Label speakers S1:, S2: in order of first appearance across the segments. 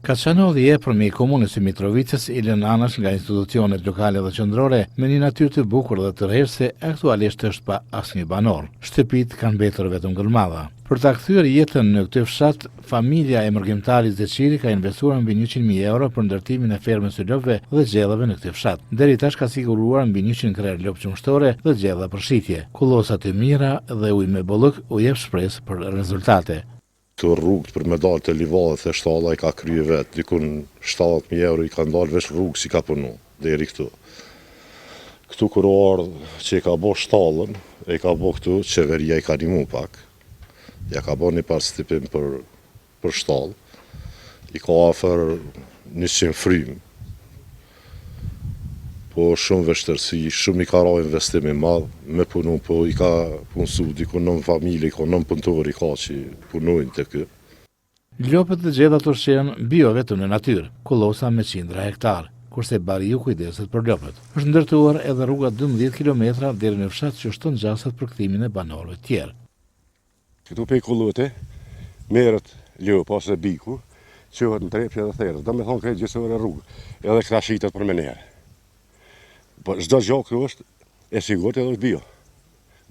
S1: Kaçanolli e përmi komunës së Mitrovicës i lën anash nga institucionet lokale dhe qendrore me një natyrë të bukur dhe tërhershse, aktualisht është pa asnjë banor. Shtëpitë kanë mbetur vetëm gërmadha. Për ta kthyer jetën në këtë fshat, familja e mërgjimtarit Zeçiri ka investuar mbi 100.000 euro për ndërtimin e fermës së lopëve dhe gjellave në këtë fshat. Deri tash ka siguruar mbi 100 krerë lopë qumshtore dhe gjella për shitje. Kullosa të mira dhe ujë me bollëk u jep shpresë për rezultate.
S2: Të rrugët për me dalë të livadet e shtalla i ka krye vetë, dikun 70.000 euro i ka ndalë veç rrugë si ka punu, deri këtu. Këtu kërë ardhë që i ka bo shtallën, e i ka bo këtu, qeveria i ka rimu pak, ja ka bo një par stipim për shtallë, i ka afer 100 frymë, po shumë vështërsi, shumë i ka ra investimi madhë, me punu, po i ka punësu, diko nëm familje, i ka nëm punëtori ka që punojnë të kë.
S1: Lopët dhe gjellat ushqen bio vetëm në natyrë, kullosa me qindra hektar, kurse bariu kujdeset për lopët. Është ndërtuar edhe rruga 12 km deri në fshat që shton gjasat për kthimin e banorëve tjerë.
S3: Këtu pe kullote, merët lopë ose biku, qëhet në trepë dhe therës, do me thonë krejtë gjithësore rrugë, edhe këta shitet për menere. Po çdo gjë këtu është e sigurt edhe është bio.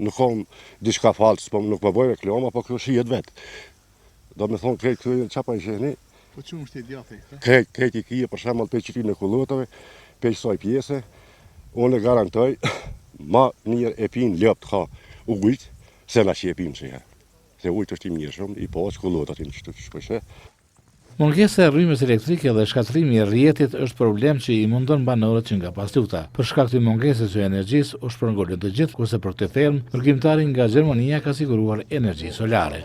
S3: Nuk kam diçka falsë, po nuk më bëj reklama, po kjo shihet vetë. Do me thonë krejt këtu çapa i gjeni.
S1: Po çumshti i djathtë këtë?
S3: Krejt i kije për shembull pe qytetin e kullotave, pe kësaj pjese, unë garantoj ma mirë e pin lop ka ujit se na që e pin se ujit është i mirë shumë, i pas kullotat i shpeshe.
S1: Mungesa e rrymës elektrike dhe shkatrimi i rrjetit është problem që i mundon banorët që nga pasluta. Për shkak të mungesës së energjisë u shpërngulën të gjithë, kurse për këtë fermë, mërgjimtari nga Gjermania ka siguruar energji solare.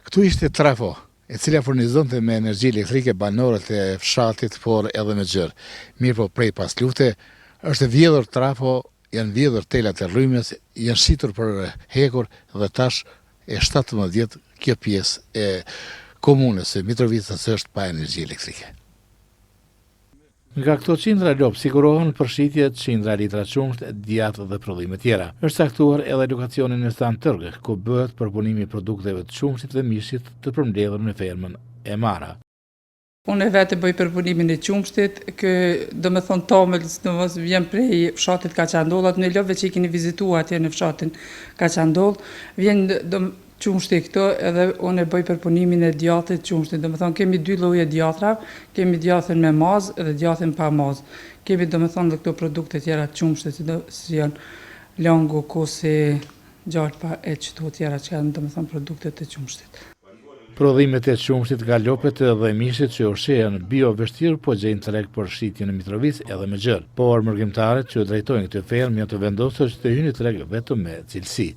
S1: Këtu ishte trafo, e cila furnizonte me energji elektrike banorët e fshatit, por edhe me gjërë. Mirë po prej paslute, është vjedhur trafo, janë vjedhur telat e rrymës, janë shitur për hekur dhe tash e 17 kjo pjesë e komunës së Mitrovicës është pa energji elektrike. Nga këto qindra lopë sigurohen përshitje qindra litra qumsht, djathë dhe prodhime tjera. Është saktuar edhe edukacioni në stan tërgë, ku bëhet përpunimi produkteve të qumshtit dhe mishit të përmbledhur në fermën e Mara.
S4: Unë e vetë bëj përpunimin e qumshtit, do me thonë tamël, vjen prej fshatit Kaçandoll, në lopëve që i keni vizitua atje në fshatin Kaçandoll, vjen qumshti këto edhe unë e bëj përpunimin e djathit qumshtit. Do me thonë kemi 2 lloje djathra, kemi djathin me mazë edhe djathin pa mazë. Kemi do me thonë dhe këto produkte tjera qumshtit, si janë langu, kosi, gjarpa e qëto tjera që janë do me thonë produkte të qumshtit.
S1: Prodhimet e qumshtit nga lopët dhe mishit që ushqehen bio vështirë po gjejnë treg për shitjen në Mitrovicë edhe me gjërë. Por mërgjimtarët që drejtojnë këtë fermë janë të vendosur që të hyjnë treg vetëm me cilësi.